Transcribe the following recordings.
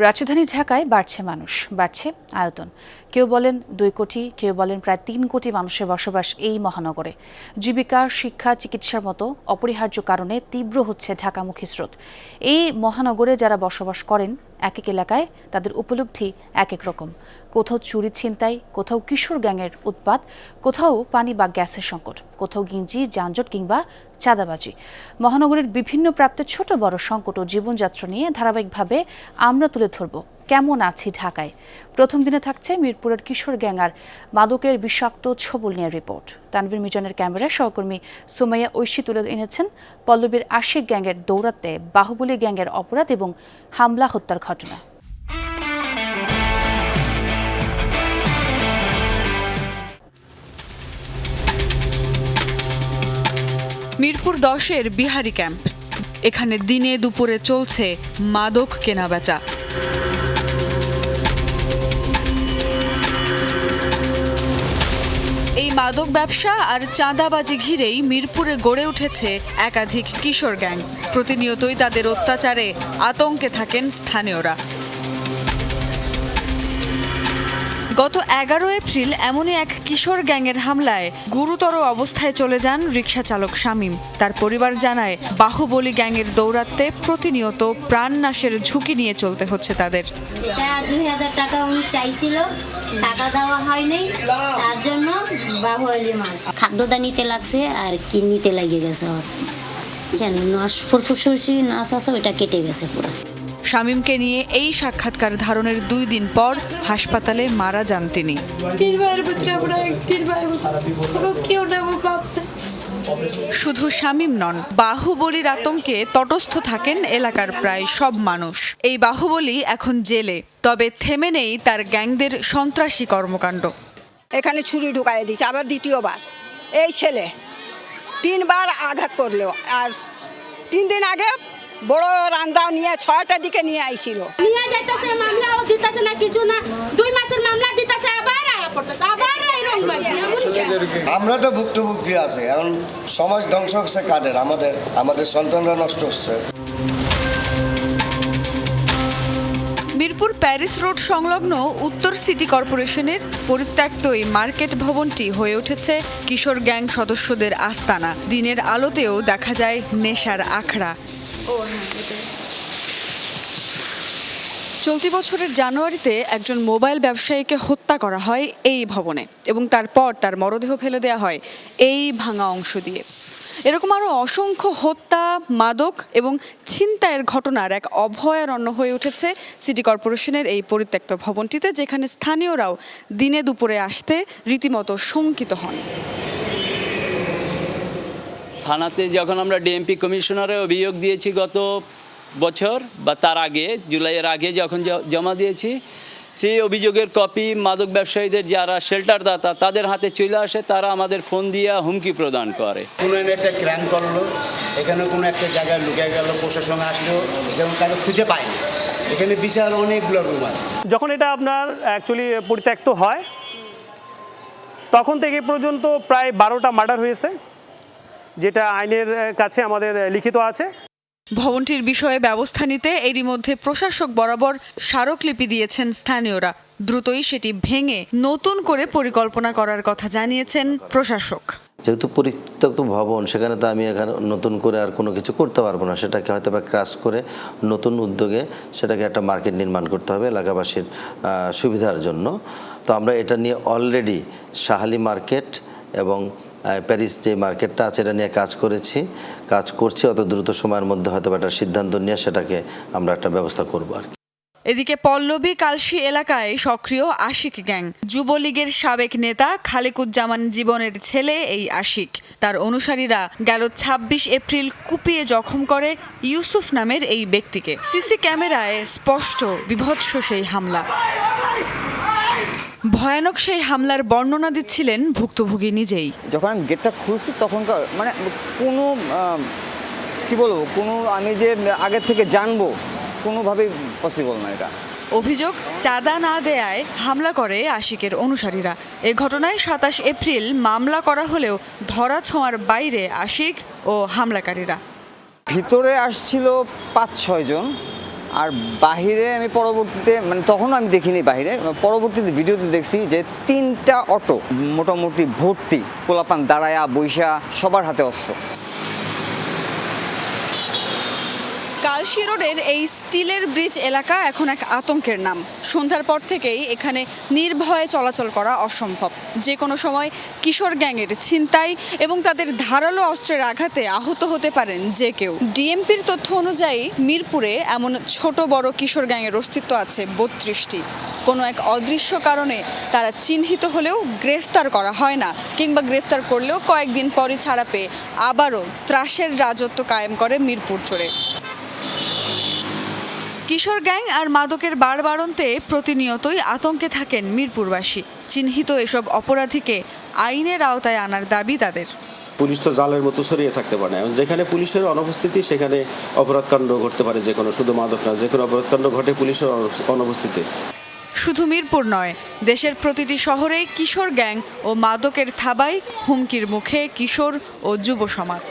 রাজধানী ঢাকায় বাড়ছে মানুষ, বাড়ছে আয়তন। কেউ বলেন 2 কোটি, কেউ বলেন প্রায় 3 কোটি মানুষের বসবাস এই মহানগরে। জীবিকা, শিক্ষা, চিকিৎসার মতো অপরিহার্য কারণে তীব্র হচ্ছে ঢাকামুখী স্রোত। এই মহানগরে যারা বসবাস করেন এক এক এলাকায় তাদের উপলব্ধি এক এক রকম। কোথাও চুরি ছিনতাই, কোথাও কিশোর গ্যাংয়ের উৎপাত, কোথাও পানি বা গ্যাসের সংকট, কোথাও গিঞ্জি, যানজট কিংবা চাঁদাবাজি। মহানগরের বিভিন্ন প্রাপ্তের ছোট বড় সংকট ও জীবনযাত্রা নিয়ে ধারাবাহিকভাবে আমরা তুলে ধরব কেমন আছি ঢাকায়। প্রথম দিনে থাকছে মিরপুরের কিশোর গ্যাং আর মাদকের বিষাক্ত ছোবল নিয়ে রিপোর্ট। তানভীর মিজানের ক্যামেরায় সহকর্মী সুমাইয়া ঐশী তুলে এনেছেন পল্লবীর আশিক গ্যাংয়ের দৌরাত্মে বাহুবলী গ্যাংয়ের অপরাধ এবং হামলা হত্যার ঘটনা। মিরপুর 10-এর বিহারি ক্যাম্প। এখানে দিনে দুপুরে চলছে মাদক কেনাবেচা। এই মাদক ব্যবসা আর চাঁদাবাজি ঘিরেই মিরপুরে গড়ে উঠেছে একাধিক কিশোর গ্যাং। প্রতিনিয়তই তাদের অত্যাচারে আতঙ্কে থাকেন স্থানীয়রা। গত 11 এপ্রিল এমনই এক কিশোর গ্যাংয়ের হামলায় গুরুতর অবস্থায় চলে যান রিকশা চালক শামীম। তার পরিবার জানায়, বাহুবলী গ্যাংয়ের দৌরাত্মে প্রতিনিয়ত প্রাণনাশের ঝুঁকি নিয়ে চলতে হচ্ছে তাদের। 2000 টাকা উনি চাইছিল, টাকা দেওয়া হয়নি, তার জন্য বাহুবলী মাছ খাদ্যটা নিতে লাগছে আর কি নিতে লাগে গেছে। নাশ ফুরফুসি নাশ আছে, ওইটা কেটে গেছে পুরো। শামীমকে নিয়ে এই সাক্ষাৎকার ধারণের 2 দিন পর হাসপাতালে মারা যান তিনি। শুধু শামীম নন, বাহুবলীর আতঙ্কে তটস্থ থাকেন এলাকার প্রায় সব মানুষ। এই বাহুবলী এখন জেলে, তবে থেমে নেই তার গ্যাংদের সন্ত্রাসী কর্মকাণ্ড। এখানে ছুরি ঢুকাই দিয়েছে, আবার দ্বিতীয়বার এই ছেলে 3 বার আঘাত করলো। আর 3 দিন আগে বড় রান্দাও নিয়ে 6টার দিকে নিয়ে আইছিল। নিয়ে যাইতেছে, মামলাও দিতেছে না, কিছু না, 2 মাসের মামলা দিতেছে, আবার আয়া পড়তেছে, আবার এরকম বাজি। আমরা তো ভুক্তভোগী আছে, এখন সমাজ ধ্বংস হচ্ছে কাদের? আমাদের সন্তানরা নষ্ট হচ্ছে। মিরপুর প্যারিস রোড সংলগ্ন উত্তর সিটি কর্পোরেশনের পরিত্যক্ত এই মার্কেট ভবনটি হয়ে উঠেছে কিশোর গ্যাং সদস্যদের আস্তানা। দিনের আলোতেও দেখা যায় নেশার আখড়া। চলতি বছরের জানুয়ারিতে একজন মোবাইল ব্যবসায়ীকে হত্যা করা হয় এই ভবনে এবং তারপর তার মরদেহ ফেলে দেওয়া হয় এই ভাঙা অংশ দিয়ে। এরকম আরও অসংখ্য হত্যা, মাদক এবং ছিনতাইয়ের ঘটনার এক অভয়ারণ্য হয়ে উঠেছে সিটি কর্পোরেশনের এই পরিত্যক্ত ভবনটিতে, যেখানে স্থানীয়রাও দিনে দুপুরে আসতে রীতিমতো শঙ্কিত হন। থানাতে যখন আমরা ডিএমপি কমিশনারে অভিযোগ দিয়েছি গত বছর বা তার আগে, জুলাইয়ের আগে যখন জমা দিয়েছি, সেই অভিযোগের কপি মাদক ব্যবসায়ীদের যারা শেল্টার দাতা তাদের হাতে চলে আসে। তারা আমাদের ফোন দিয়ে হুমকি প্রদান করে। কোনো একটা ক্রাইম করলো, এখানে কোনো একটা জায়গায় লুকিয়ে গেল, প্রশাসন আসলো, যেমন তাকে খুঁজে পায়নি। এখানে বিশাল অনেকগুলো রুম আছে। যখন এটা আপনার অ্যাকচুয়ালি পরিত্যক্ত হয়, তখন থেকে পর্যন্ত প্রায় 12টা মার্ডার হয়েছে, যেটা আইনের কাছে আমাদের লিখিত আছে। ভবনটির বিষয়ে ব্যবস্থা নিতে এরই মধ্যে প্রশাসক বরাবর স্মারকলিপি দিয়েছেন স্থানীয়রা। দ্রুতই সেটি ভেঙে নতুন করে পরিকল্পনা করার কথা জানিয়েছেন প্রশাসক। যেহেতু পরিত্যক্ত ভবন, সেখানে তো আমি এখানে নতুন করে আর কোনো কিছু করতে পারবো না। সেটাকে হয়তো বা ক্রাশ করে নতুন উদ্যোগে সেটাকে একটা মার্কেট নির্মাণ করতে হবে এলাকাবাসীর সুবিধার জন্য। তো আমরা এটা নিয়ে অলরেডি শাহালি মার্কেট এবং প্যারিস যে মার্কেটটা আছে এটা নিয়ে কাজ করছি। অত দ্রুত সময়ের মধ্যে হয়তো একটা সিদ্ধান্ত নিয়ে সেটাকে আমরা একটা ব্যবস্থা করবো আর কি। এদিকে পল্লবী কালশী এলাকায় সক্রিয় আশিক গ্যাং। যুবলীগের সাবেক নেতা খালেকুজ্জামান জীবনের ছেলে এই আশিক। তার অনুসারীরা গেল 26 এপ্রিল কুপিয়ে জখম করে ইউসুফ নামের এই ব্যক্তিকে। সিসি ক্যামেরায় স্পষ্ট বিভৎস সেই হামলা। ভয়ানক সেই হামলার বর্ণনা দিচ্ছিলেন ভুক্তভোগী নিজেই। যখন আমি গেটটা খুলছি তখনকার মানে কোনো কি বলবো, কোনো আমি যে আগে থেকে জানবো কোনোভাবেই পসিবল না এটা। অভিযোগ, চাঁদা না দেয়ায় হামলা করে আশিকের অনুসারীরা। এ ঘটনায় 27 এপ্রিল মামলা করা হলেও ধরাছোঁয়ার বাইরে আশিক ও হামলাকারীরা। ভিতরে আসছিল 5-6 জন, আর বাহিরে আমি পরবর্তীতে মানে তখনও আমি দেখিনি বাহিরে, পরবর্তীতে ভিডিওতে দেখছি যে 3টা অটো মোটামুটি ভর্তি পোলাপান দাঁড়ায়া বৈশা সবার হাতে অস্ত্র। কালশী রোডের এই স্টিলের ব্রিজ এলাকা এখন এক আতঙ্কের নাম। সন্ধ্যার পর থেকেই এখানে নির্ভয়ে চলাচল করা অসম্ভব। যে কোনো সময় কিশোর গ্যাংয়ের ছিনতাই এবং তাদের ধারালো অস্ত্রের আঘাতে আহত হতে পারেন যে কেউ। ডিএমপির তথ্য অনুযায়ী মিরপুরে এমন ছোট বড় কিশোর গ্যাংয়ের অস্তিত্ব আছে 32টি। কোনো এক অদৃশ্য কারণে তারা চিহ্নিত হলেও গ্রেফতার করা হয় না, কিংবা গ্রেফতার করলেও কয়েকদিন পরই ছাড়া পেয়ে আবারও ত্রাসের রাজত্ব কায়েম করে মিরপুর জুড়ে। কিশোর গ্যাং আর মাদকের বাড়বাড়ন্তে প্রতিনিয়তই আতঙ্কে থাকেন মিরপুরবাসী। চিহ্নিত এসব অপরাধীকে আইনের আওতায় আনার দাবি তাদের। পুলিশ তো জালের মতো ছড়িয়ে থাকতে পারে না, যেখানে পুলিশের অনুপস্থিতি সেখানে অপরাধকাণ্ড ঘটতে পারে, যে কোনো শুধু মাদক না, যে কোনো অপরাধকাণ্ড ঘটে পুলিশের অনুপস্থিতি। শুধু মিরপুর নয়, দেশের প্রতিটি শহরেই কিশোর গ্যাং ও মাদকের থাবায় হুমকির মুখে কিশোর ও যুব সমাজ।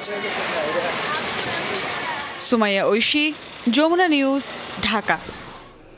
সুমাইয়া ঐশী, যমুনা নিউজ, ঢাকা।